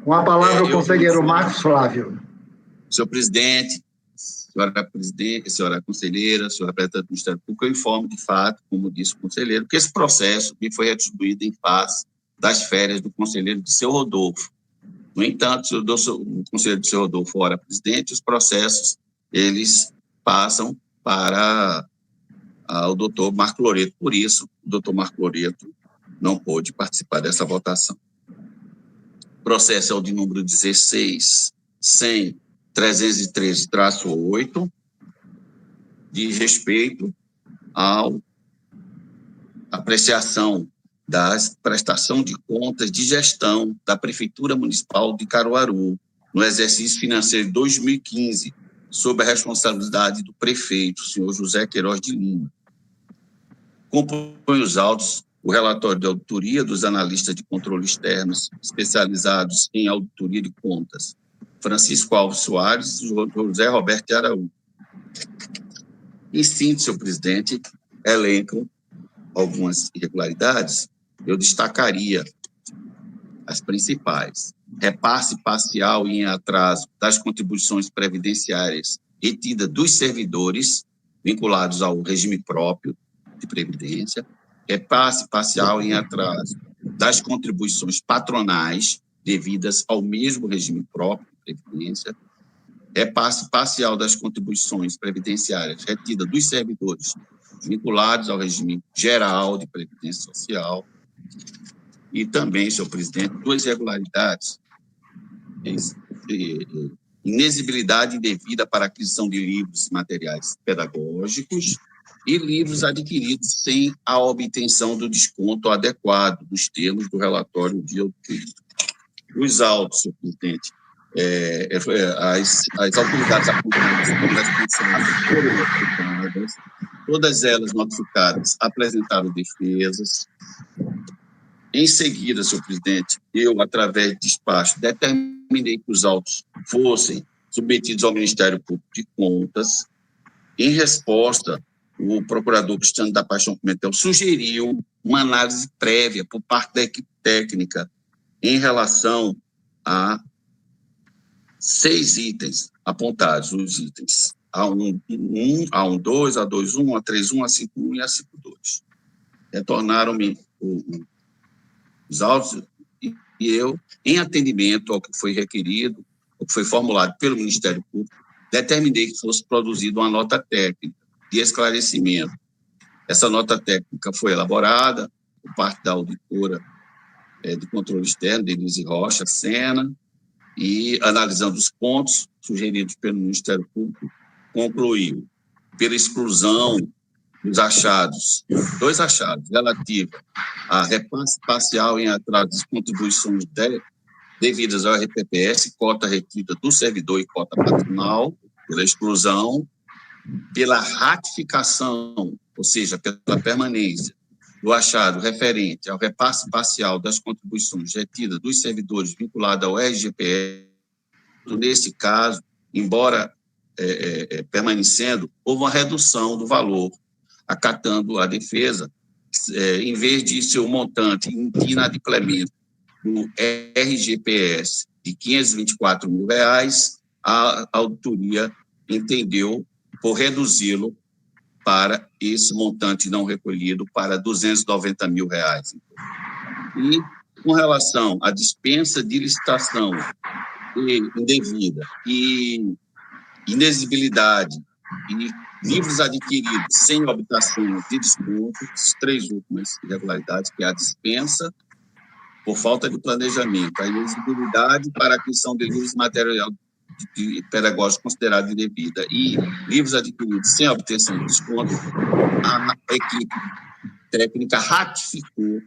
Com a palavra o conselheiro Marcos Flávio. Senhor presidente, senhora conselheira, senhor representante do Ministério Público, eu informo de fato, como disse o conselheiro, que esse processo me foi retribuído em face das férias do conselheiro Disseu Rodolfo. No entanto, se o conselheiro Disseu Rodolfo for presidente, os processos, eles passam para o doutor Marco Loreto. Por isso, o doutor Marco Loreto não pôde participar dessa votação. O processo é o de número 16.100.313-8, diz respeito à apreciação da prestação de contas de gestão da Prefeitura Municipal de Caruaru, no exercício financeiro de 2015, sob a responsabilidade do prefeito, senhor José Queiroz de Lima. Compõe os autos o relatório de auditoria dos analistas de controle externos especializados em auditoria de contas, Francisco Alves Soares e José Roberto de Araújo. Em síntese, senhor presidente, elencam algumas irregularidades, eu destacaria as principais. Repasse parcial e em atraso das contribuições previdenciárias retidas dos servidores vinculados ao regime próprio de previdência, repasse parcial em atraso das contribuições patronais devidas ao mesmo regime próprio de previdência, repasse parcial das contribuições previdenciárias retidas dos servidores vinculados ao regime geral de previdência social, e também, senhor presidente, duas irregularidades: inexigibilidade indevida para aquisição de livros e materiais pedagógicos e livros adquiridos sem a obtenção do desconto adequado dos termos do relatório de auditoria. Os autos, senhor presidente, as autoridades apontadas como responsáveis foram notificadas, todas elas notificadas apresentaram defesas. Em seguida, senhor presidente, eu, através de despacho, determinei que os autos fossem submetidos ao Ministério Público de Contas. Em resposta, o procurador Cristiano da Paixão Pimentel sugeriu uma análise prévia por parte da equipe técnica em relação a 6 itens apontados, os itens A1, A12, A21, A31, A51 e A52. Retornaram-me os autos e eu, em atendimento ao que foi requerido, ao que foi formulado pelo Ministério Público, determinei que fosse produzida uma nota técnica de esclarecimento. Essa nota técnica foi elaborada por parte da auditora de controle externo, Denise Rocha Sena, e, analisando os pontos sugeridos pelo Ministério Público, concluiu pela exclusão dos achados, 2 achados relativos a repasse parcial em atraso das contribuições devidas ao RPPS, cota retida do servidor e cota patronal, pela exclusão, pela ratificação, ou seja, pela permanência do achado referente ao repasse parcial das contribuições retidas dos servidores vinculados ao RGPS. Nesse caso, embora permanecendo, houve uma redução do valor, acatando a defesa, em vez de seu montante de inadimplemento do RGPS de R$ 524 mil, a auditoria entendeu por reduzi-lo para esse montante não recolhido para R$ 290 mil. E, com relação à dispensa de licitação indevida e inexigibilidade e livros adquiridos sem obtenção de desconto, as 3 últimas irregularidades, que é a dispensa por falta de planejamento, a inexigibilidade para a aquisição de livros e material pedagógico considerado indevida e livros adquiridos sem obtenção de desconto, a equipe técnica ratificou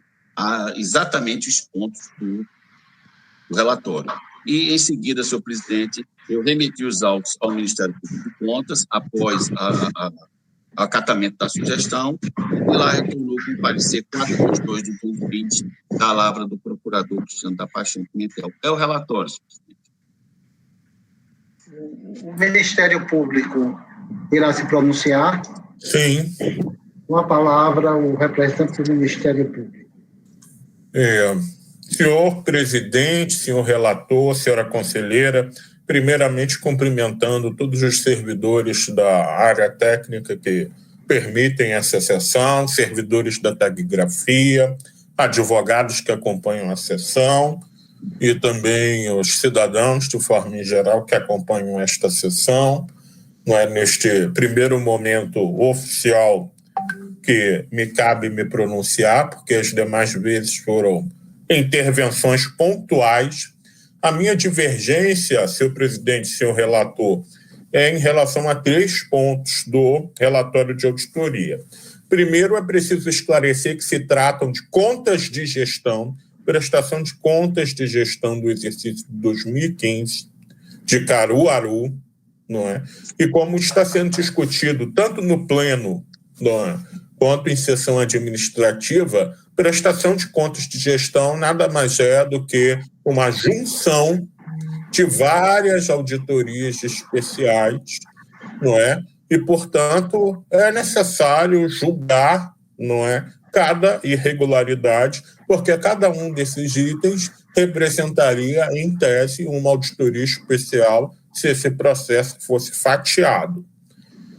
exatamente os pontos do relatório. E, em seguida, senhor presidente, eu remeti os autos ao Ministério Público de Contas, após o acatamento da sugestão, e lá retornou com o parecer 422 de 2020, da lavra do procurador Cristiano da Paixão Pimentel. É o relatório, senhor presidente. O Ministério Público irá se pronunciar? Sim. Com a palavra, o representante do Ministério Público. Senhor presidente, senhor relator, senhora conselheira, primeiramente cumprimentando todos os servidores da área técnica que permitem essa sessão, servidores da taquigrafia, advogados que acompanham a sessão e também os cidadãos, de forma em geral, que acompanham esta sessão. Não é neste primeiro momento oficial que me cabe me pronunciar, porque as demais vezes foram intervenções pontuais. A minha divergência, senhor presidente, senhor relator, é em relação a 3 pontos do relatório de auditoria. Primeiro, é preciso esclarecer que se tratam de contas de gestão, prestação de contas de gestão do exercício de 2015, de Caruaru, não é? E como está sendo discutido tanto no pleno, não é, quanto em sessão administrativa, prestação de contas de gestão nada mais é do que uma junção de várias auditorias especiais, não é? E, portanto, é necessário julgar, não é, cada irregularidade, porque cada um desses itens representaria, em tese, uma auditoria especial se esse processo fosse fatiado.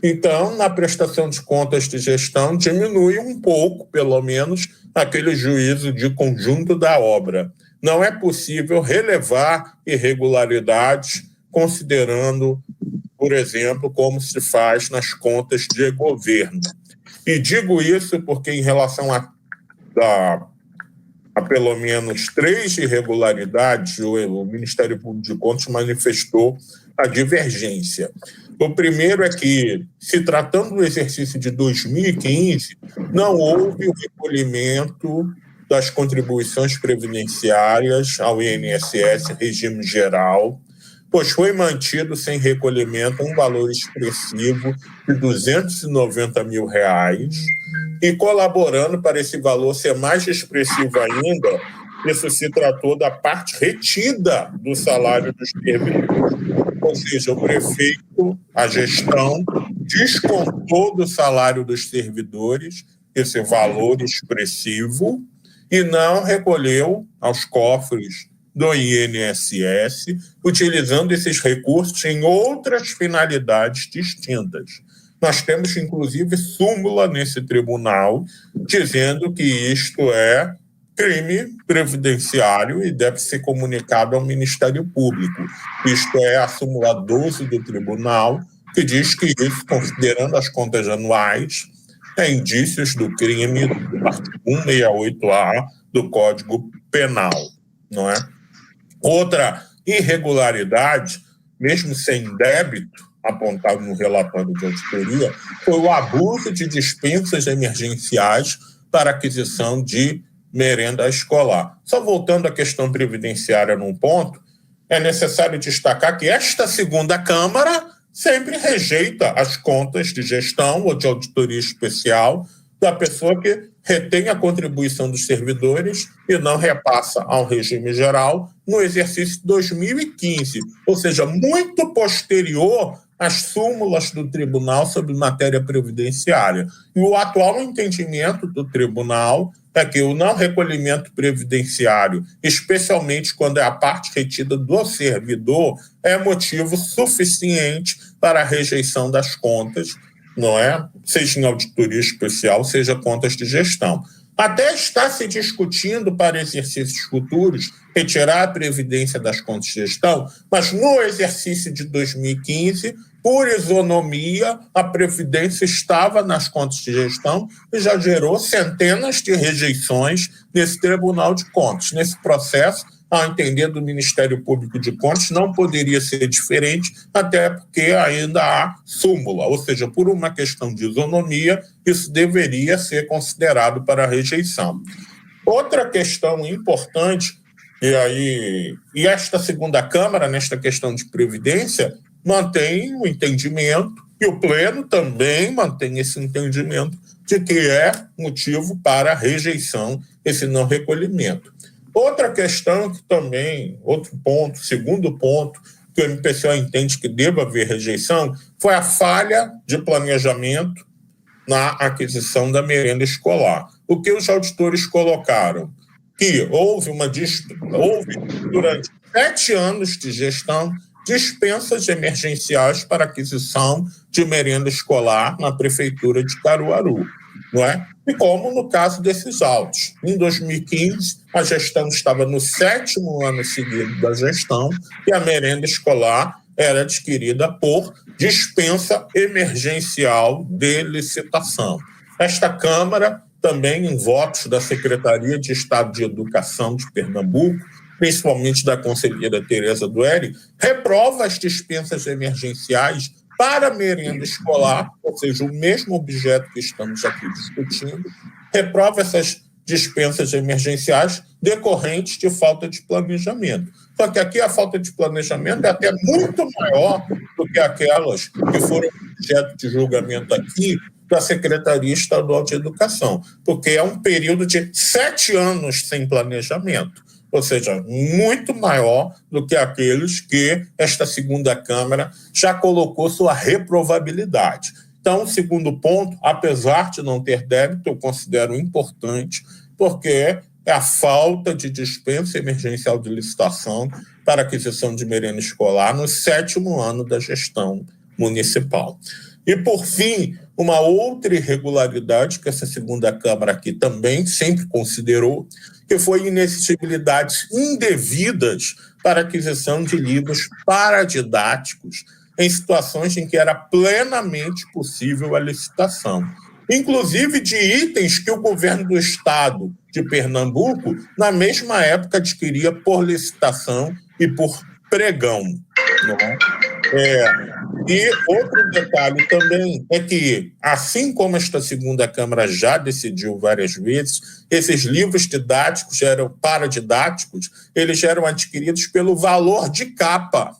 Então, na prestação de contas de gestão, diminui um pouco, pelo menos, aquele juízo de conjunto da obra. Não é possível relevar irregularidades considerando, por exemplo, como se faz nas contas de governo. E digo isso porque, em relação a pelo menos 3 irregularidades, o Ministério Público de Contas manifestou a divergência. O primeiro é que, se tratando do exercício de 2015, não houve o recolhimento das contribuições previdenciárias ao INSS, regime geral, pois foi mantido sem recolhimento um valor expressivo de R$290 mil, e colaborando para esse valor ser mais expressivo ainda, isso se tratou da parte retida do salário dos servidores. Ou seja, o prefeito, a gestão, descontou do salário dos servidores esse valor expressivo e não recolheu aos cofres do INSS, utilizando esses recursos em outras finalidades distintas. Nós temos, inclusive, súmula nesse tribunal dizendo que isto é crime previdenciário e deve ser comunicado ao Ministério Público. Isto é a súmula 12 do tribunal, que diz que isso, considerando as contas anuais, é indícios do crime do artigo 168A do Código Penal, não é? Outra irregularidade, mesmo sem débito, apontado no relatório de auditoria, foi o abuso de dispensas emergenciais para aquisição de merenda escolar. Só voltando à questão previdenciária num ponto, é necessário destacar que esta segunda Câmara sempre rejeita as contas de gestão ou de auditoria especial da pessoa que retém a contribuição dos servidores e não repassa ao regime geral no exercício de 2015, ou seja, muito posterior às súmulas do tribunal sobre matéria previdenciária. E o atual entendimento do tribunal é que o não recolhimento previdenciário, especialmente quando é a parte retida do servidor, é motivo suficiente para a rejeição das contas, não é? Seja em auditoria especial, seja contas de gestão. Até está se discutindo para exercícios futuros retirar a previdência das contas de gestão, mas no exercício de 2015, por isonomia, a previdência estava nas contas de gestão e já gerou centenas de rejeições nesse Tribunal de Contas. Nesse processo, ao entender do Ministério Público de Contas, não poderia ser diferente, até porque ainda há súmula, ou seja, por uma questão de isonomia, isso deveria ser considerado para rejeição. Outra questão importante, e esta segunda Câmara, nesta questão de previdência, mantém o entendimento, e o Pleno também mantém esse entendimento, de que é motivo para rejeição esse não recolhimento. Outra questão que também, outro ponto, segundo ponto, que o MPCO entende que deva haver rejeição, foi a falha de planejamento na aquisição da merenda escolar. O que os auditores colocaram? que houve durante 7 anos de gestão, dispensas emergenciais para aquisição de merenda escolar na prefeitura de Caruaru, não é? E como no caso desses autos. Em 2015, a gestão estava no 7º ano seguido da gestão e a merenda escolar era adquirida por dispensa emergencial de licitação. Esta Câmara, também em votos da Secretaria de Estado de Educação de Pernambuco, principalmente da conselheira Tereza Dueri, reprova as dispensas emergenciais para merenda escolar, ou seja, o mesmo objeto que estamos aqui discutindo, reprova essas dispensas emergenciais decorrentes de falta de planejamento. Só que aqui a falta de planejamento é até muito maior do que aquelas que foram objeto de julgamento aqui da Secretaria Estadual de Educação, porque é um período de 7 anos sem planejamento, ou seja, muito maior do que aqueles que esta segunda Câmara já colocou sua reprovabilidade. Então, o segundo ponto, apesar de não ter débito, eu considero importante, porque é a falta de dispensa emergencial de licitação para aquisição de merenda escolar no 7º ano da gestão municipal. E, por fim, uma outra irregularidade que essa segunda Câmara aqui também sempre considerou, que foi inexigibilidades indevidas para aquisição de livros paradidáticos em situações em que era plenamente possível a licitação, inclusive de itens que o governo do estado de Pernambuco, na mesma época, adquiria por licitação e por pregão. Não é? E outro detalhe também é que, assim como esta segunda Câmara já decidiu várias vezes, esses livros didáticos paradidáticos, eles eram adquiridos pelo valor de capa,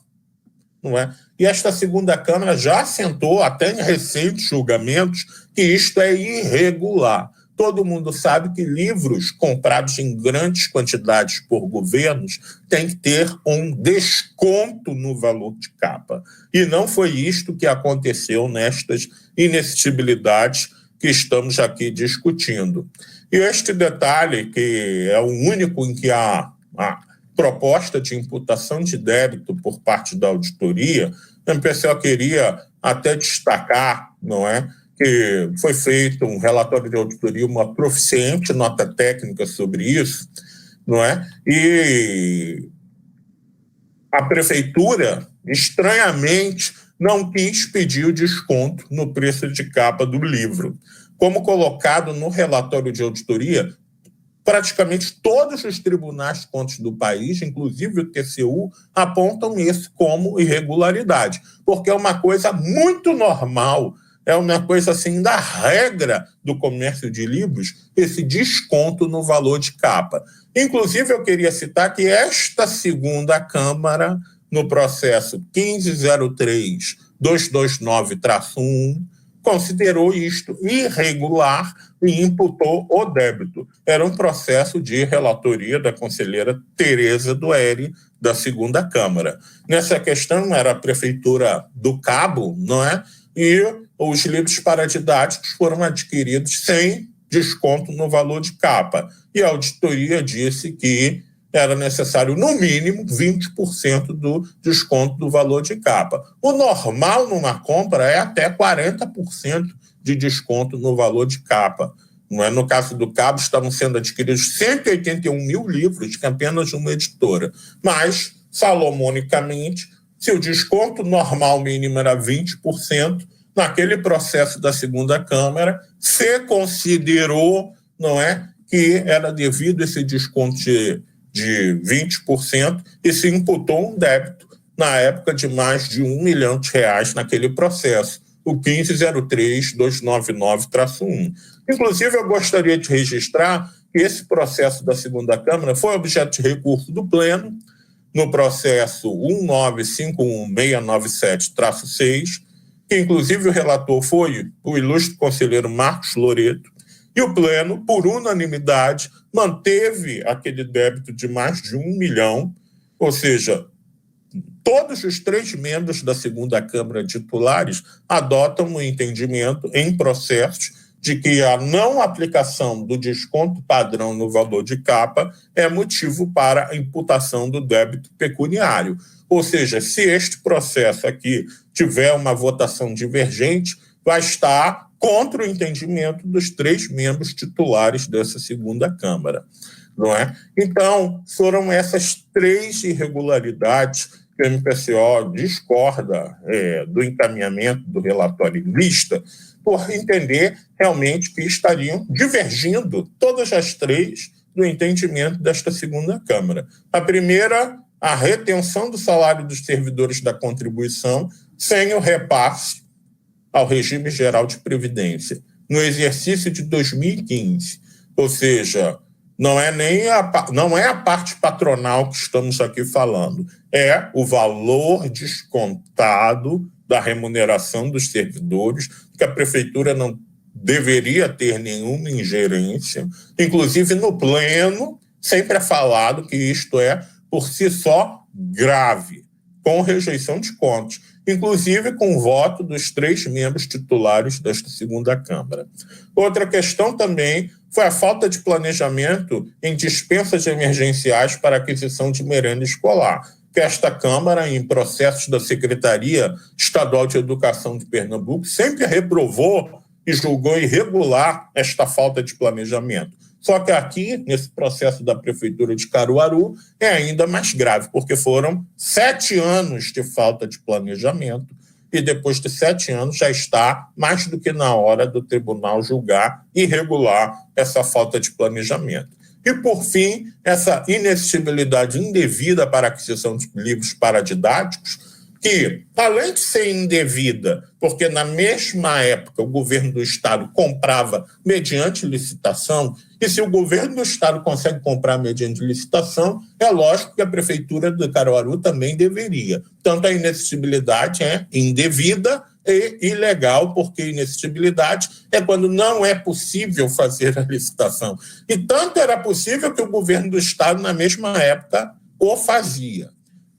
não é? E esta segunda Câmara já assentou, até em recentes julgamentos, que isto é irregular. Todo mundo sabe que livros comprados em grandes quantidades por governos têm que ter um desconto no valor de capa. E não foi isto que aconteceu nestas inexigibilidades que estamos aqui discutindo. E este detalhe, que é o único em que há a proposta de imputação de débito por parte da auditoria, a MPCO queria até destacar, não é, que foi feito um relatório de auditoria, uma proficiente nota técnica sobre isso, não é? E a prefeitura, estranhamente, não quis pedir o desconto no preço de capa do livro. Como colocado no relatório de auditoria, praticamente todos os tribunais de contas do país, inclusive o TCU, apontam isso como irregularidade, porque é uma coisa muito normal, é uma coisa assim da regra do comércio de livros, esse desconto no valor de capa. Inclusive, eu queria citar que esta segunda Câmara, no processo 1503-229-1, considerou isto irregular e imputou o débito. Era um processo de relatoria da conselheira Tereza Dueri, da segunda Câmara. Nessa questão, era a Prefeitura do Cabo, não é? E os livros paradidáticos foram adquiridos sem desconto no valor de capa. E a auditoria disse que era necessário, no mínimo, 20% do desconto do valor de capa. O normal numa compra é até 40% de desconto no valor de capa. Não é? No caso do Cabo, estavam sendo adquiridos 181 mil livros de apenas uma editora. Mas, salomonicamente, se o desconto normal mínimo era 20%, naquele processo da segunda Câmara, se considerou, não é, que era devido a esse desconto de 20% e se imputou um débito na época de mais de R$1 milhão naquele processo, o 1503-299-1. Inclusive, eu gostaria de registrar que esse processo da segunda Câmara foi objeto de recurso do Pleno no processo 1951697-6, que inclusive o relator foi o ilustre conselheiro Marcos Loreto, e o Pleno, por unanimidade, manteve aquele débito de mais de R$1 milhão, ou seja, todos os 3 membros da segunda Câmara titulares adotam um entendimento em processos de que a não aplicação do desconto padrão no valor de capa é motivo para a imputação do débito pecuniário. Ou seja, se este processo aqui tiver uma votação divergente, vai estar contra o entendimento dos 3 membros titulares dessa segunda Câmara, não é? Então, foram essas 3 irregularidades que o MPCO discorda do encaminhamento do relatório em lista, por entender realmente que estariam divergindo todas as 3 do entendimento desta segunda Câmara. A primeira, a retenção do salário dos servidores da contribuição sem o repasse ao regime geral de previdência, no exercício de 2015. Ou seja, não é a parte patronal que estamos aqui falando, é o valor descontado da remuneração dos servidores, que a prefeitura não deveria ter nenhuma ingerência. Inclusive, no pleno, sempre é falado que isto é, por si só, grave, com rejeição de contas, inclusive com o voto dos 3 membros titulares desta segunda Câmara. Outra questão também foi a falta de planejamento em dispensas emergenciais para aquisição de merenda escolar, que esta Câmara, em processos da Secretaria Estadual de Educação de Pernambuco, sempre reprovou e julgou irregular esta falta de planejamento. Só que aqui, nesse processo da Prefeitura de Caruaru, é ainda mais grave, porque foram 7 anos de falta de planejamento e depois de 7 anos já está mais do que na hora do tribunal julgar e regular essa falta de planejamento. E, por fim, essa inexigibilidade indevida para a aquisição de livros paradidáticos, que, além de ser indevida, porque na mesma época o governo do Estado comprava mediante licitação, e se o governo do Estado consegue comprar mediante licitação, é lógico que a Prefeitura de Caruaru também deveria. Tanto a inexigibilidade é indevida e ilegal, porque inexigibilidade é quando não é possível fazer a licitação. E tanto era possível que o governo do Estado, na mesma época, o fazia,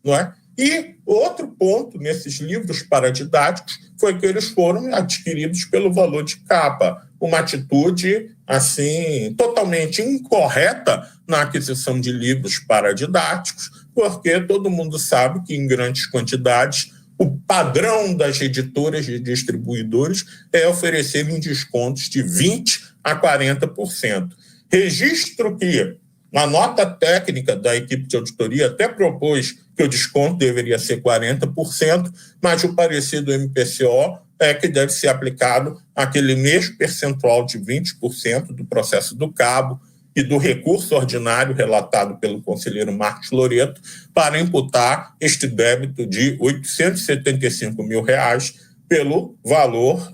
não é? E outro ponto nesses livros paradidáticos foi que eles foram adquiridos pelo valor de capa, uma atitude assim totalmente incorreta na aquisição de livros paradidáticos, porque todo mundo sabe que em grandes quantidades o padrão das editoras e distribuidores é oferecerem descontos de 20% a 40%. Registro que a nota técnica da equipe de auditoria até propôs que o desconto deveria ser 40%, mas o parecer do MPCO é que deve ser aplicado aquele mesmo percentual de 20% do processo do cabo e do recurso ordinário relatado pelo conselheiro Marcos Loreto para imputar este débito de R$ 875 mil pelo valor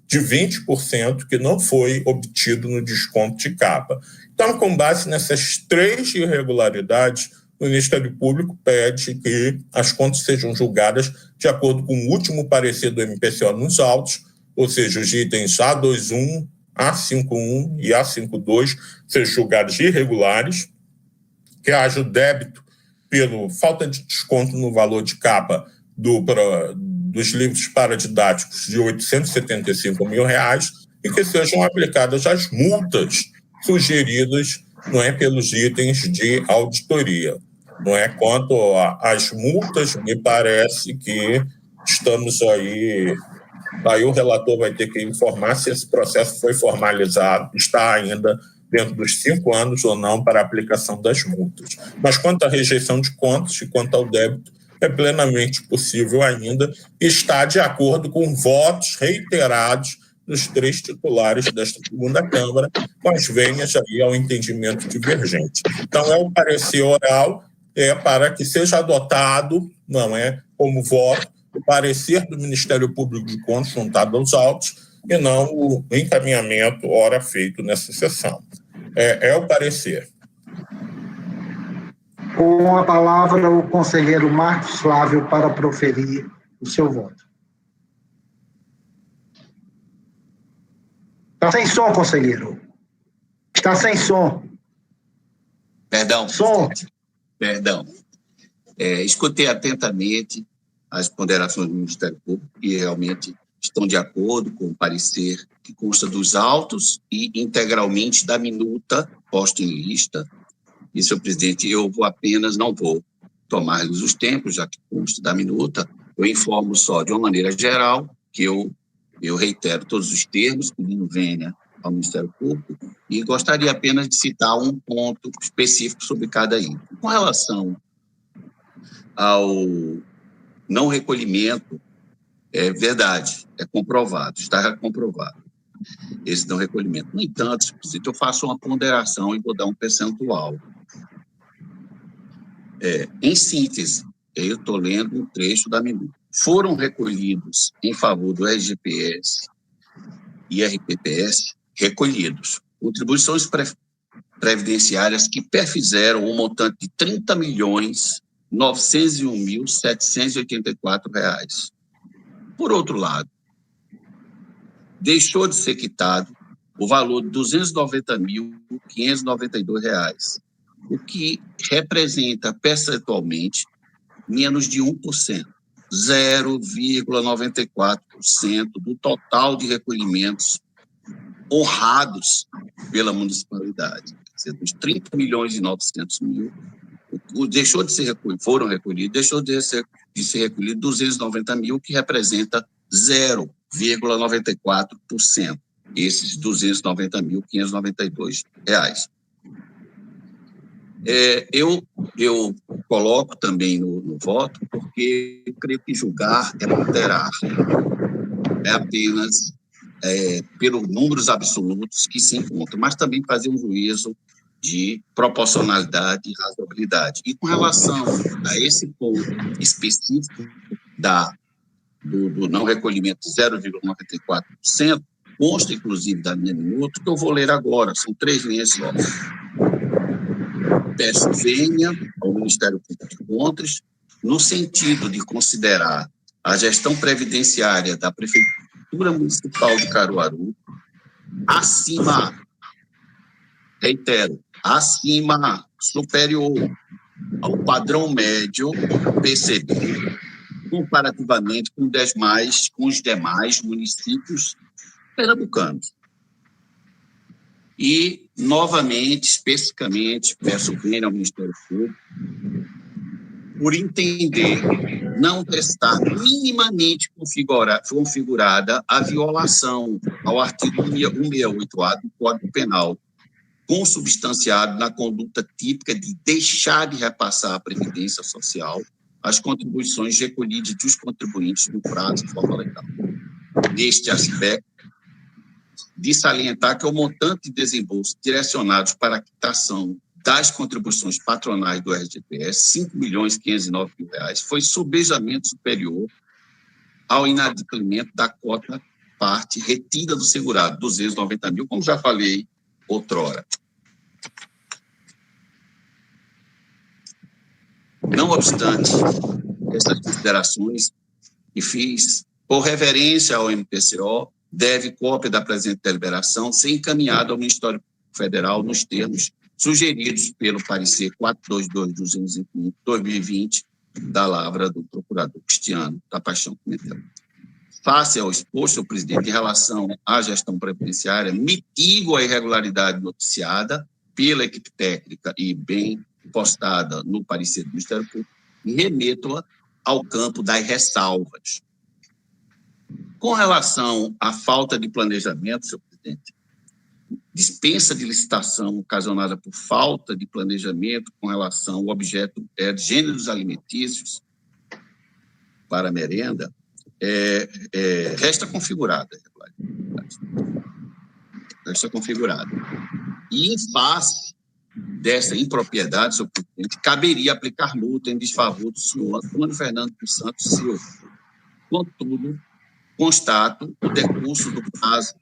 de 20% que não foi obtido no desconto de capa. Então, com base nessas 3 irregularidades, o Ministério Público pede que as contas sejam julgadas de acordo com o último parecer do MPCO nos autos, ou seja, os itens A21, A51 e A52 sejam julgados irregulares, que haja o débito pela falta de desconto no valor de capa dos livros paradidáticos de R$ 875 mil e que sejam aplicadas as multas sugeridas, não é, pelos itens de auditoria. Não é? Quanto às multas, me parece que estamos aí o relator vai ter que informar se esse processo foi formalizado, está ainda dentro dos 5 anos ou não para a aplicação das multas. Mas quanto à rejeição de contas e quanto ao débito, é plenamente possível ainda e está de acordo com votos reiterados dos 3 titulares desta segunda Câmara, mas venha aí ao entendimento divergente. Então, é o parecer oral para que seja adotado, não é, como voto, o parecer do Ministério Público de Contas juntado aos autos e não o encaminhamento ora feito nessa sessão. É o parecer. Com a palavra, o conselheiro Marcos Flávio para proferir o seu voto. Está sem som, conselheiro. Está sem som. Perdão. Som. Perdão. Escutei atentamente as ponderações do Ministério Público e realmente estão de acordo com o parecer que consta dos autos e integralmente da minuta posta em lista. E, senhor presidente, eu não vou tomar-lhes os tempos, já que consta da minuta, eu informo só de uma maneira geral que eu reitero todos os termos, pedindo vênia ao Ministério Público, e gostaria apenas de citar um ponto específico sobre cada item. Com relação ao não recolhimento, é verdade, é comprovado, está comprovado esse não recolhimento. No entanto, senhor presidente, eu faço uma ponderação e vou dar um percentual. Em síntese, eu estou lendo um trecho da minuta. Foram recolhidos em favor do RGPS e RPPS, recolhidos contribuições previdenciárias que perfizeram um montante de R$ 30.901.784. Por outro lado, deixou de ser quitado o valor de R$ 290.592, o que representa percentualmente menos de 1%, 0,94% do total de recolhimentos honrados pela municipalidade. Quer dizer, dos 30.900.000, deixou de ser recolhido, foram recolhidos, deixou de ser recolhido 290 mil, que representa 0,94%, esses R$ 290.592. Eu coloco também no voto, porque eu creio que julgar é ponderar, é apenas pelos números absolutos que se encontram, mas também fazer um juízo de proporcionalidade e razoabilidade. E com relação a esse ponto específico do não recolhimento de 0,94%, consta, inclusive, da minha minuta, que eu vou ler agora, são 3 linhas só. Peço vênia ao Ministério Público de Contas, no sentido de considerar a gestão previdenciária da Prefeitura Municipal de Caruaru acima, reitero, acima, superior ao padrão médio PCB, comparativamente com os demais municípios pernambucanos. E, novamente, especificamente, peço vênia ao Ministério Público por entender não estar minimamente configurada a violação ao artigo 168-A do Código Penal, consubstanciado na conduta típica de deixar de repassar à Previdência Social as contribuições recolhidas dos contribuintes no prazo de forma legal. Neste aspecto, de salientar que o montante de desembolso direcionados para a quitação das contribuições patronais do RGPS, R$ 5.509.000, foi sobejamente superior ao inadimplemento da cota parte retida do segurado, 290 mil, como já falei outrora. Não obstante essas considerações que fiz, por reverência ao MPCO, deve cópia da presente deliberação ser encaminhada ao Ministério Federal nos termos sugeridos pelo parecer 422-205-2020 da lavra do procurador Cristiano da Paixão Pimentel. Face ao exposto, senhor presidente, em relação à gestão previdenciária, mitigo a irregularidade noticiada pela equipe técnica e bem postada no parecer do Ministério Público e remeto-a ao campo das ressalvas. Com relação à falta de planejamento, senhor presidente, dispensa de licitação ocasionada por falta de planejamento com relação ao objeto de gêneros alimentícios para a merenda, resta configurada. Resta configurada. E, em face dessa impropriedade, senhor presidente, caberia aplicar multa em desfavor do senhor Antônio Fernando dos Santos Silva. Contudo, constato o decurso do prazo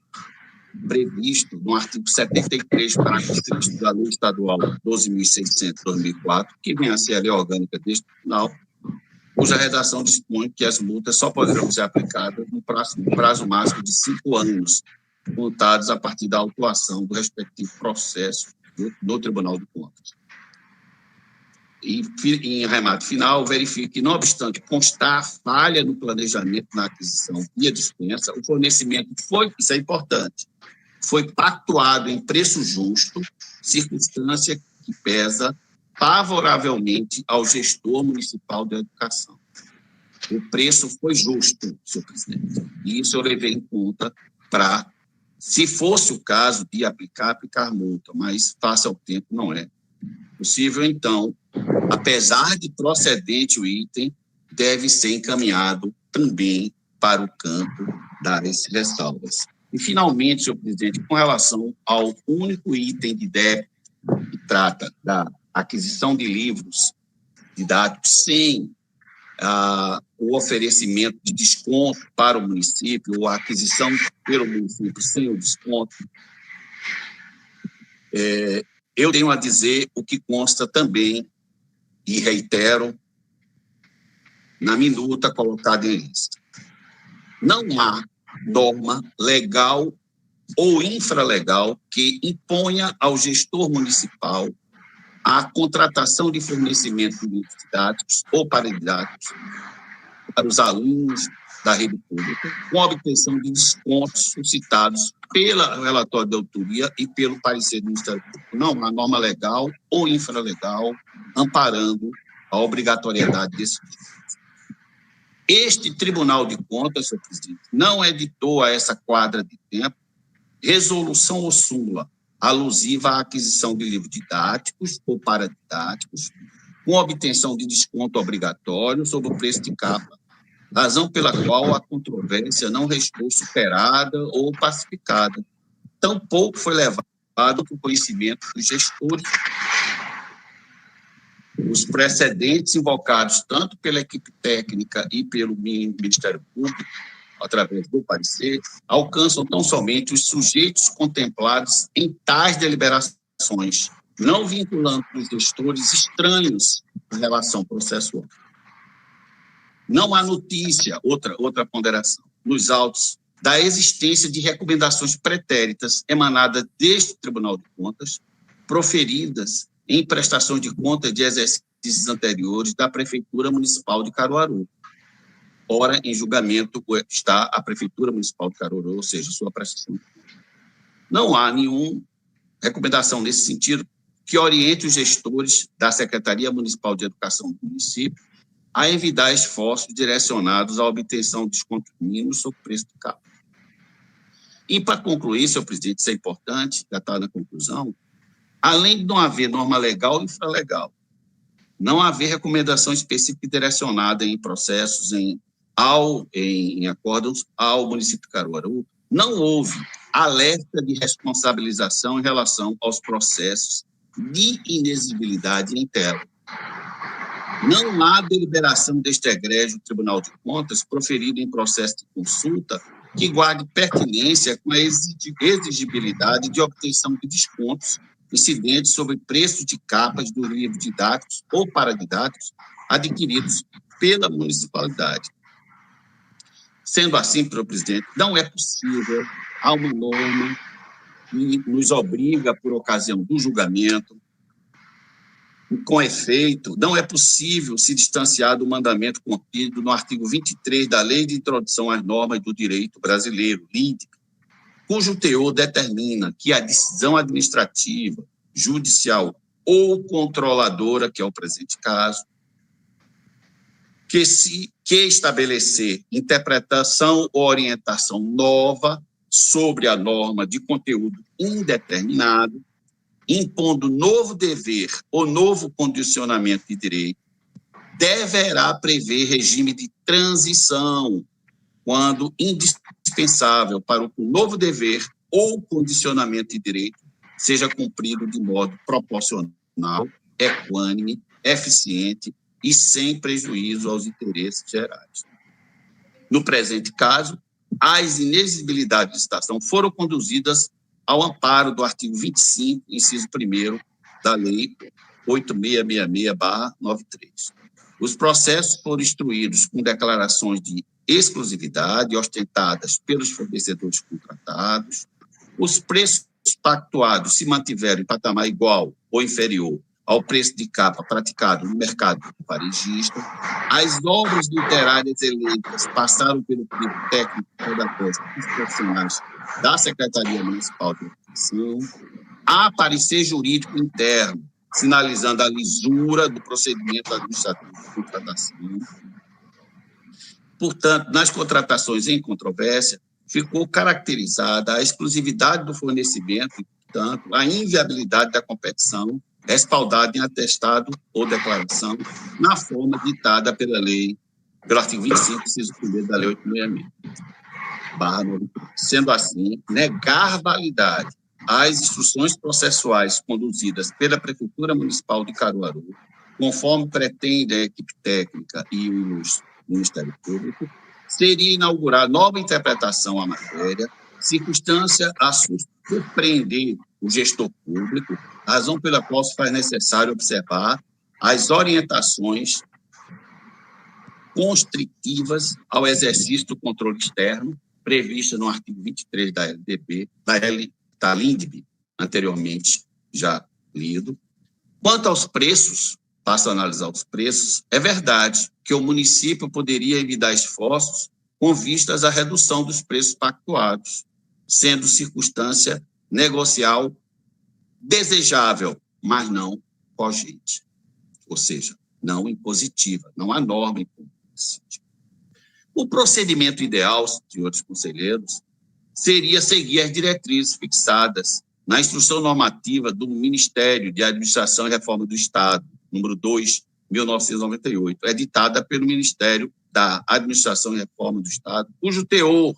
previsto no artigo 73, parágrafo 3 da Lei Estadual 12.600/2004, que vem a ser a lei orgânica deste tribunal, cuja redação dispõe que as multas só poderão ser aplicadas no prazo máximo de 5 anos, contados a partir da autuação do respectivo processo no Tribunal de Contas. E, em arremate final, verifica que, não obstante constar falha no planejamento, na aquisição e a dispensa, o fornecimento foi, isso é importante, foi pactuado em preço justo, circunstância que pesa favoravelmente ao gestor municipal da educação. O preço foi justo, senhor presidente, e isso eu levei em conta para, se fosse o caso de aplicar multa, mas face ao tempo não é possível. Então, apesar de procedente o item, deve ser encaminhado também para o campo das ressalvas. E, finalmente, senhor presidente, com relação ao único item de débito que trata da aquisição de livros didáticos sem o oferecimento de desconto para o município, ou a aquisição pelo município sem o desconto, eu tenho a dizer o que consta também, e reitero, na minuta colocada em lista. Não há norma legal ou infralegal que imponha ao gestor municipal a contratação de fornecimento de livros didáticos ou paradidáticos para os alunos da rede pública, com a obtenção de descontos suscitados pelo relatório de autoria e pelo parecer do Ministério Público. Não há norma legal ou infralegal amparando a obrigatoriedade desse desconto. Este Tribunal de Contas, senhor presidente, não editou a essa quadra de tempo resolução ou súmula alusiva à aquisição de livros didáticos ou paradidáticos, com obtenção de desconto obrigatório sobre o preço de capa, razão pela qual a controvérsia não restou superada ou pacificada. Tampouco foi levado para o conhecimento dos gestores os precedentes invocados tanto pela equipe técnica e pelo Ministério Público, através do parecer, alcançam tão somente os sujeitos contemplados em tais deliberações, não vinculando os gestores estranhos em relação ao processo. Não há notícia, outra ponderação, nos autos da existência de recomendações pretéritas emanadas deste Tribunal de Contas, proferidas em prestações de contas de exercícios anteriores da Prefeitura Municipal de Caruaru. Ora, em julgamento está a Prefeitura Municipal de Caruaru, ou seja, sua prestação. Não há nenhuma recomendação nesse sentido que oriente os gestores da Secretaria Municipal de Educação do município a evitar esforços direcionados à obtenção de descontos mínimos sobre o preço do carro. E, para concluir, senhor presidente, isso é importante, já está na conclusão, além de não haver norma legal ou infralegal, não haver recomendação específica direcionada em processos, em acórdãos ao município de Caruaru, não houve alerta de responsabilização em relação aos processos de inexigibilidade em tela. Não há deliberação deste egrégio Tribunal de Contas proferida em processo de consulta que guarde pertinência com a exigibilidade de obtenção de descontos incidentes sobre preços de capas dos livros didáticos ou paradidáticos adquiridos pela municipalidade. Sendo assim, senhor presidente, não é possível há uma norma que nos obriga, por ocasião do julgamento, com efeito, não é possível se distanciar do mandamento contido no artigo 23 da Lei de Introdução às Normas do Direito Brasileiro, LINDB, cujo teor determina que a decisão administrativa, judicial ou controladora, que é o presente caso, que estabelecer interpretação ou orientação nova sobre a norma de conteúdo indeterminado, impondo novo dever ou novo condicionamento de direito, deverá prever regime de transição, quando indispensável para que o novo dever ou condicionamento de direito seja cumprido de modo proporcional, equânime, eficiente e sem prejuízo aos interesses gerais. No presente caso, as inexigibilidades de licitação foram conduzidas ao amparo do artigo 25, inciso 1º, da Lei 8666/93. Os processos foram instruídos com declarações de exclusividade ostentadas pelos fornecedores contratados. Os preços pactuados se mantiveram em patamar igual ou inferior ao preço de capa praticado no mercado varejista. As obras literárias eleitas passaram pelo crivo técnico pedagógico dos profissionais da Secretaria Municipal de Educação. Há parecer jurídico interno, sinalizando a lisura do procedimento administrativo de contratação. Portanto, nas contratações em controvérsia, ficou caracterizada a exclusividade do fornecimento e, portanto, a inviabilidade da competição, respaldada em atestado ou declaração, na forma ditada pela lei, pelo artigo 25, inciso 1º da Lei 866/93. Sendo assim, negar validade às instruções processuais conduzidas pela Prefeitura Municipal de Caruaru, conforme pretende a equipe técnica e o Ministério Público, seria inaugurar nova interpretação à matéria, circunstância a surpreender o gestor público, razão pela qual se faz necessário observar as orientações constritivas ao exercício do controle externo, prevista no artigo 23 da LDB, da LINDB, anteriormente já lido. Quanto aos preços, passo a analisar os preços, é verdade que o município poderia evitar esforços com vistas à redução dos preços pactuados, sendo circunstância negocial desejável, mas não cogente, ou seja, não impositiva, não há norma impositiva. O procedimento ideal, senhores conselheiros, seria seguir as diretrizes fixadas na Instrução Normativa do Ministério de Administração e Reforma do Estado, número 2, 1998, editada pelo Ministério da Administração e Reforma do Estado, cujo teor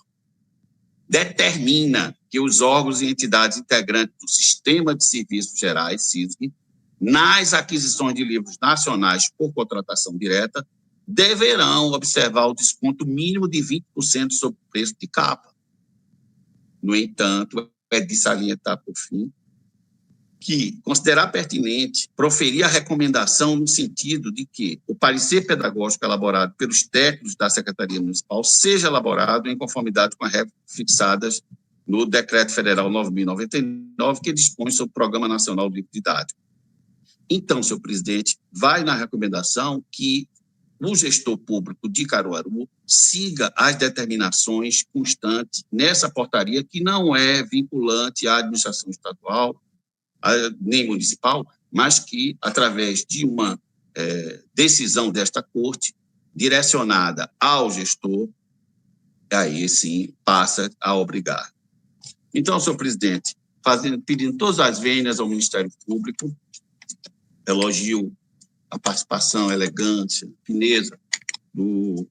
determina que os órgãos e entidades integrantes do Sistema de Serviços Gerais, SISG, nas aquisições de livros nacionais por contratação direta, deverão observar o desconto mínimo de 20% sobre o preço de capa. No entanto, é de salientar, por fim, que considerar pertinente proferir a recomendação no sentido de que o parecer pedagógico elaborado pelos técnicos da Secretaria Municipal seja elaborado em conformidade com as regras fixadas no Decreto Federal 9.099, que dispõe sobre o Programa Nacional de Livro Didático. Então, senhor presidente, vai na recomendação que o gestor público de Caruaru siga as determinações constantes nessa portaria, que não é vinculante à administração estadual, nem municipal, mas que, através de uma decisão desta corte, direcionada ao gestor, aí sim passa a obrigar. Então, senhor presidente, pedindo todas as vênias ao Ministério Público, elogio a participação, a elegância, a fineza do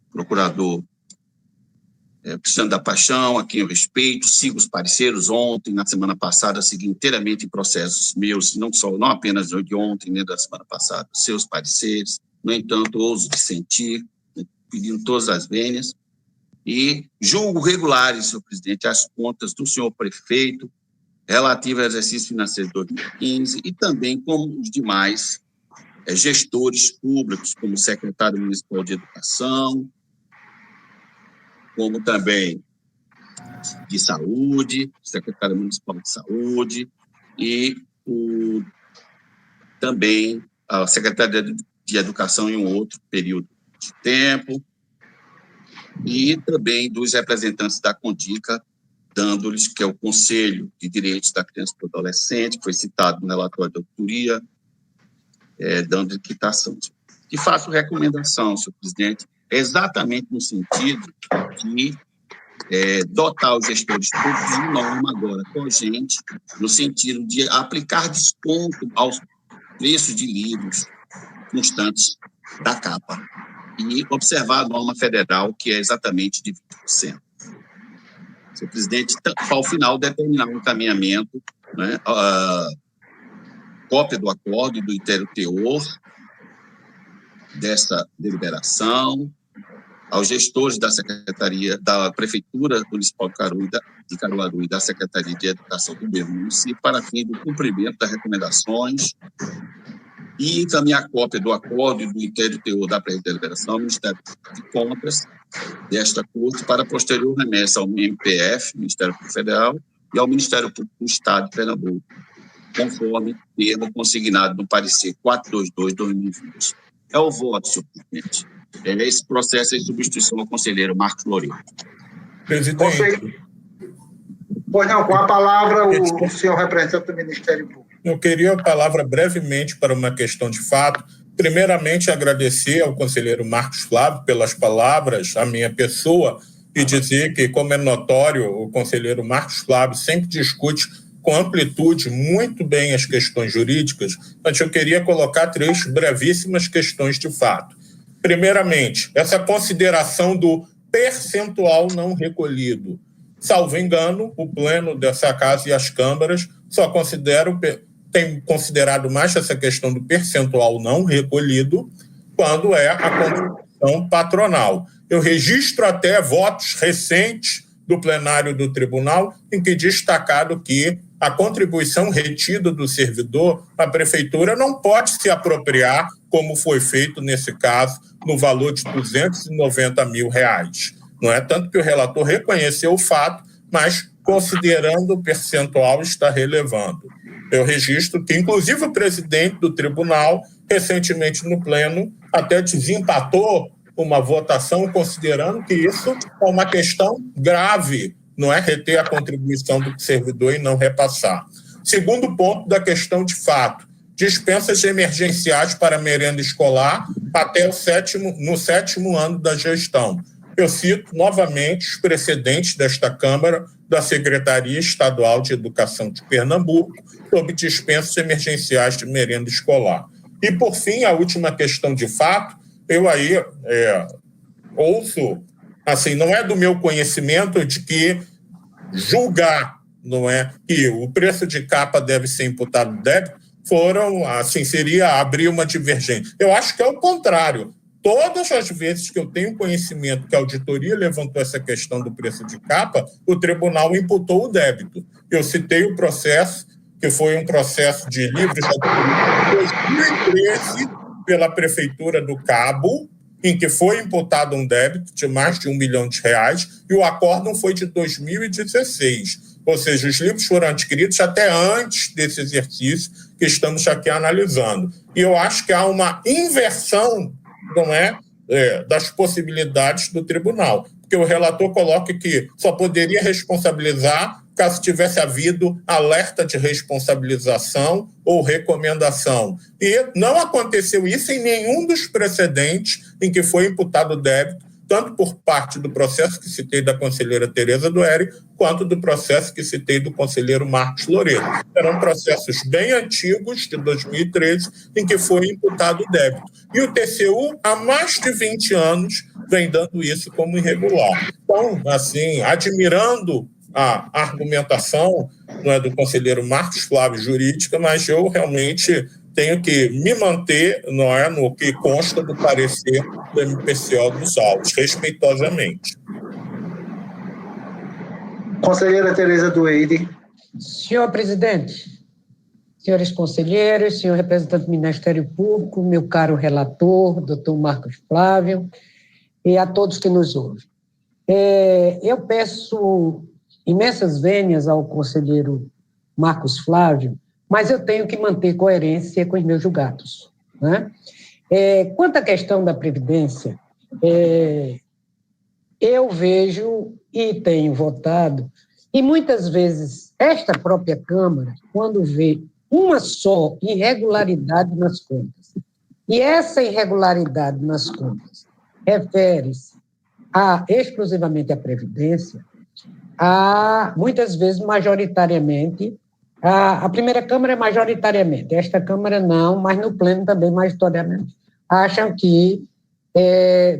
procurador Cristiano da Paixão, a quem eu respeito, sigo os pareceres. Ontem, na semana passada, segui inteiramente em processos meus, não apenas de ontem, nem da semana passada, seus pareceres. No entanto, ouso dissentir, pedindo todas as vênias, e julgo regulares, senhor presidente, as contas do senhor prefeito relativas ao exercício financeiro de 2015 e também como os demais gestores públicos, como o secretário municipal de Educação, como também de Saúde, secretário municipal de Saúde, e também a secretária de Educação em um outro período de tempo, e também dos representantes da CONDICA, dando-lhes, que é o Conselho de Direitos da Criança e do Adolescente, que foi citado no relatório da autoria, dando quitação. E faço recomendação, senhor presidente, exatamente no sentido de dotar os gestores públicos de norma agora cogente, no sentido de aplicar desconto aos preços de livros constantes da capa e observar a norma federal, que é exatamente de 20%. Senhor presidente, ao final, determinar um encaminhamento, né, cópia do acordo e do inteiro teor dessa deliberação, aos gestores da Secretaria, da Prefeitura Municipal de Caruaru e da Secretaria de Educação do mesmo município, para fim do cumprimento das recomendações, e encaminhar a cópia do acordo e do inteiro teor da deliberação ao Ministério de Contas desta Corte para posterior remessa ao MPF, Ministério Público Federal, e ao Ministério Público do Estado de Pernambuco, conforme termo consignado no parecer 422/2020. É o voto, senhor presidente. Esse processo é em substituição ao conselheiro Marcos Loureiro. Presidente. Pois não, com a palavra o senhor representante do Ministério Público. Eu queria a palavra brevemente para uma questão de fato. Primeiramente, agradecer ao conselheiro Marcos Flávio pelas palavras, à minha pessoa, e dizer que, como é notório, o conselheiro Marcos Flávio sempre discute com amplitude muito bem as questões jurídicas, mas eu queria colocar 3 brevíssimas questões de fato. Primeiramente, essa consideração do percentual não recolhido. Salvo engano, o pleno dessa casa e as câmaras só tem considerado mais essa questão do percentual não recolhido quando é a contribuição patronal. Eu registro até votos recentes do plenário do tribunal em que destacado que a contribuição retida do servidor, a prefeitura não pode se apropriar, como foi feito nesse caso, no valor de R$290 mil. Não é tanto que o relator reconheceu o fato, mas considerando o percentual está relevando. Eu registro que, inclusive, o presidente do tribunal, recentemente no pleno, até desempatou uma votação considerando que isso é uma questão grave, não é reter a contribuição do servidor e não repassar. Segundo ponto da questão de fato, dispensas emergenciais para merenda escolar até no 7º ano da gestão. Eu cito novamente os precedentes desta Câmara, da Secretaria Estadual de Educação de Pernambuco, sobre dispensas emergenciais de merenda escolar. E, por fim, a última questão de fato, eu aí ouço, assim, não é do meu conhecimento de que julgar, não é, que o preço de capa deve ser imputado no débito, seria abrir uma divergência. Eu acho que é o contrário. Todas as vezes que eu tenho conhecimento que a auditoria levantou essa questão do preço de capa, o tribunal imputou o débito. Eu citei o processo, que foi um processo de livre de 2013 pela Prefeitura do Cabo, em que foi imputado um débito de mais de R$1 milhão, e o acórdão foi de 2016. Ou seja, os livros foram adquiridos até antes desse exercício que estamos aqui analisando. E eu acho que há uma inversão, não é, das possibilidades do tribunal, porque o relator coloca que só poderia responsabilizar caso tivesse havido alerta de responsabilização ou recomendação. E não aconteceu isso em nenhum dos precedentes em que foi imputado débito, tanto por parte do processo que citei da conselheira Tereza Dueri, quanto do processo que citei do conselheiro Marcos Loureiro. Eram processos bem antigos, de 2013, em que foi imputado débito. E o TCU, há mais de 20 anos, vem dando isso como irregular. Então, assim, admirando a argumentação, não é, do conselheiro Marcos Flávio jurídica, mas eu realmente tenho que me manter, não é, no que consta do parecer do MPCO dos autos, respeitosamente. Conselheira Tereza Dueide. Senhor presidente, senhores conselheiros, senhor representante do Ministério Público, meu caro relator, doutor Marcos Flávio, e a todos que nos ouvem. Eu peço imensas vênias ao conselheiro Marcos Flávio, mas eu tenho que manter coerência com os meus julgados, né? Quanto à questão da Previdência, eu vejo e tenho votado, e muitas vezes esta própria Câmara, quando vê uma só irregularidade nas contas, e essa irregularidade nas contas refere-se exclusivamente à Previdência, muitas vezes majoritariamente, a primeira Câmara é majoritariamente, esta Câmara não, mas no pleno também majoritariamente, acham que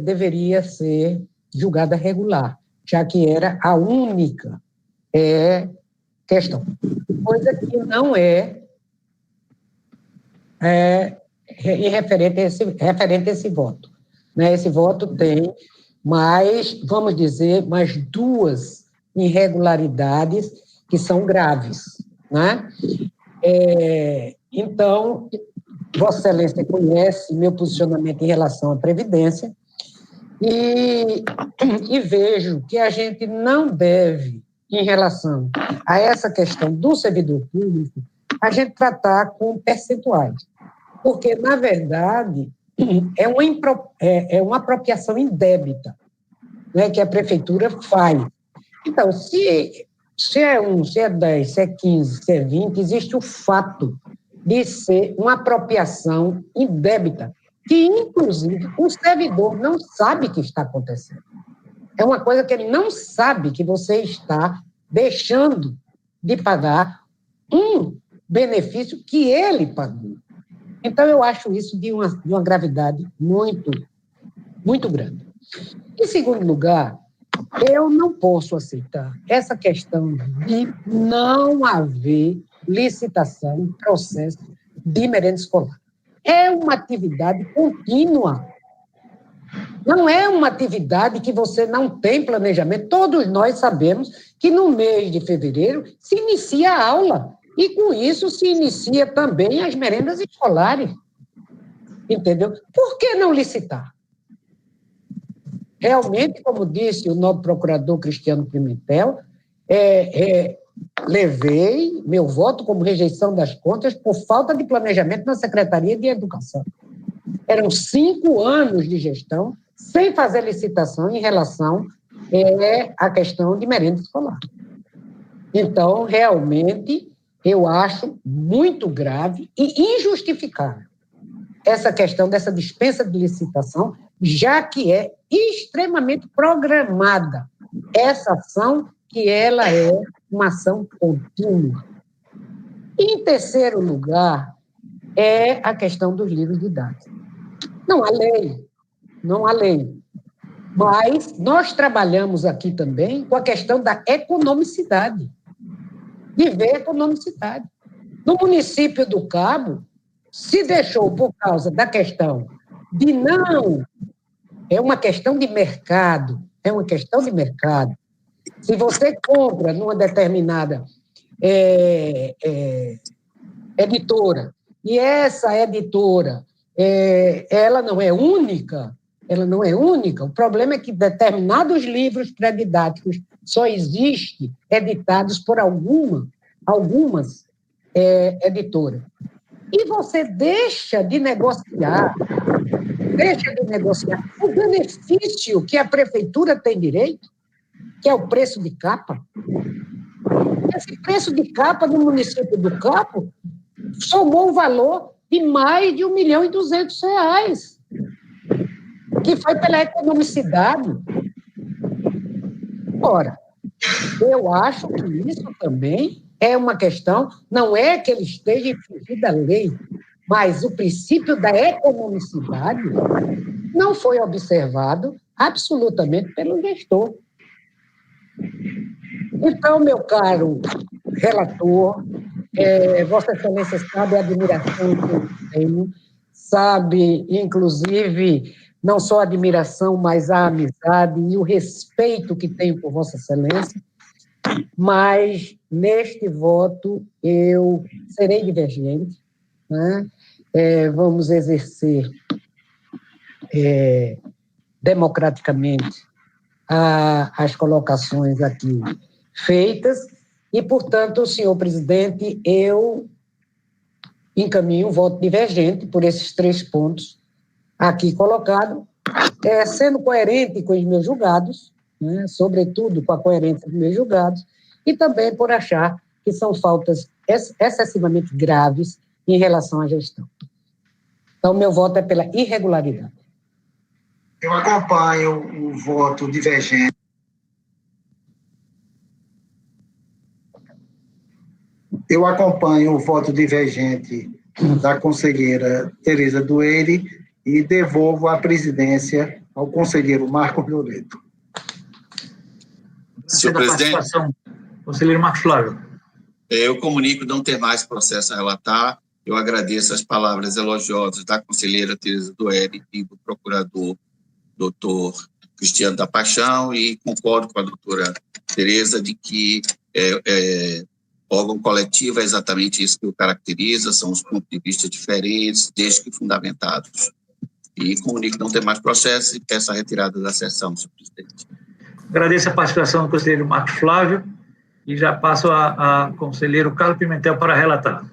deveria ser julgada regular, já que era a única questão. Coisa que não referente a esse voto. Né? Esse voto tem mais, vamos dizer, mais 2 irregularidades que são graves. Né? Então, Vossa Excelência conhece meu posicionamento em relação à Previdência e vejo que a gente não deve, em relação a essa questão do servidor público, a gente tratar com percentuais, porque, na verdade, é uma apropriação indébita, né, que a prefeitura faz. Então, se é 1, se é 10, se é 15, se é 20, existe o fato de ser uma apropriação indébita, que, inclusive, o servidor não sabe que está acontecendo. É uma coisa que ele não sabe que você está deixando de pagar um benefício que ele pagou. Então, eu acho isso de uma gravidade muito, muito grande. Em segundo lugar, eu não posso aceitar essa questão de não haver licitação em processo de merenda escolar. É uma atividade contínua. Não é uma atividade que você não tem planejamento. Todos nós sabemos que no mês de fevereiro se inicia a aula e, com isso, se inicia também as merendas escolares. Entendeu? Por que não licitar? Realmente, como disse o novo procurador Cristiano Pimentel, levei meu voto como rejeição das contas por falta de planejamento na Secretaria de Educação. Eram 5 anos de gestão sem fazer licitação em relação à questão de merenda escolar. Então, realmente, eu acho muito grave e injustificável essa questão dessa dispensa de licitação, já que é extremamente programada essa ação, que ela é uma ação contínua. Em terceiro lugar, é a questão dos livros didáticos. Não há lei. Mas nós trabalhamos aqui também com a questão da economicidade, de ver economicidade. No município do Cabo, se deixou por causa da questão de não... É uma questão de mercado, Se você compra numa determinada editora, e essa editora, ela não é única, o problema é que determinados livros pré-didáticos só existem editados por algumas editoras. E você deixa de negociar o benefício que a prefeitura tem direito, que é o preço de capa. Esse preço de capa no município do Cabo somou um valor de mais de R$1.200.000, que foi pela economicidade. Ora, eu acho que isso também é uma questão, não é que ele esteja infringindo da lei, mas o princípio da economicidade não foi observado absolutamente pelo gestor. Então, meu caro relator, Vossa Excelência sabe a admiração que eu tenho, sabe, inclusive, não só a admiração, mas a amizade e o respeito que tenho por Vossa Excelência, mas, neste voto, eu serei divergente, né? Vamos exercer democraticamente as colocações aqui feitas e, portanto, senhor presidente, eu encaminho um voto divergente por esses 3 pontos aqui colocados, sendo coerente com os meus julgados, né, sobretudo com a coerência dos meus julgados, e também por achar que são faltas excessivamente graves em relação à gestão. Então, meu voto é pela irregularidade. Eu acompanho o voto divergente. Eu acompanho o voto divergente da conselheira Tereza Dueire e devolvo a presidência ao conselheiro Marcos Loreto. Senhor presidente, conselheiro Marcos Flávio. Eu comunico não ter mais processo a relatar. Eu agradeço as palavras elogiosas da conselheira Tereza Dueire e do procurador doutor Cristiano da Paixão e concordo com a doutora Tereza de que órgão coletivo é exatamente isso que o caracteriza, são os pontos de vista diferentes, desde que fundamentados. E comunico não ter mais processo e peço a retirada da sessão, senhor presidente. Agradeço a participação do conselheiro Marcos Flávio e já passo a conselheiro Carlos Pimentel para relatar.